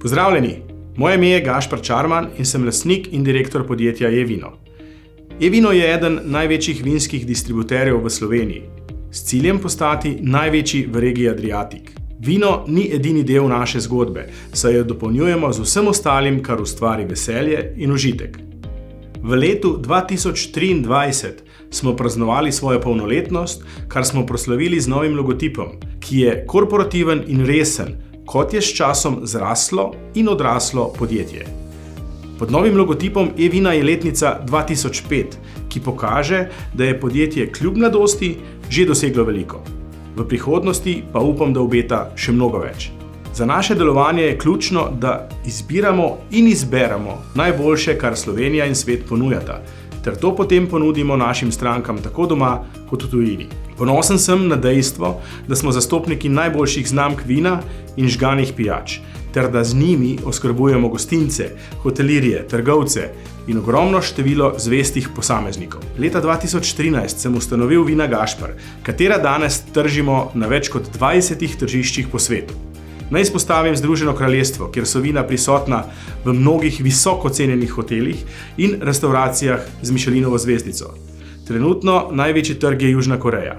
Pozdravljeni, moje ime je Gašper Čarman in sem lastnik in direktor podjetja E-vino. E-vino je eden največjih vinskih distributerjev v Sloveniji, s ciljem postati največji v regiji Adriatik. Vino ni edini del naše zgodbe, saj jo dopolnjujemo z vsem ostalim, kar ustvari veselje in užitek. V letu 2023 smo praznovali svojo polnoletnost, kar smo proslavili z novim logotipom, ki je korporativen in resen, kot je s časom zraslo in odraslo podjetje. Pod novim logotipom E-vina je letnica 2005, ki pokaže, da je podjetje kljub mladosti že doseglo veliko. V prihodnosti pa upam, da obeta še mnogo več. Za naše delovanje je ključno, da izbiramo in izberemo najboljše, kar Slovenija in svet ponujata, ter to potem ponudimo našim strankam tako doma kot v tujini. Ponosen sem na dejstvo, da smo zastopniki najboljših znamk vina in žganih pijač, ter da z njimi oskrbujemo gostince, hotelirje, trgovce in ogromno število zvestih posameznikov. Leta 2013 sem ustanovil Vina Gašper, katera danes tržimo na več kot 20 tržiščih po svetu. Naj izpostavim Združeno kraljestvo, kjer so vina prisotna v mnogih visoko cenjenih hotelih in restavracijah z Michelinovo zvezdico. Trenutno največji trg je Južna Koreja.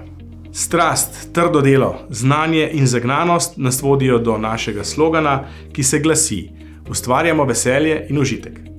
Strast, trdo delo, znanje in zagnanost nas vodijo do našega slogana, ki se glasi: ustvarjamo veselje in užitek.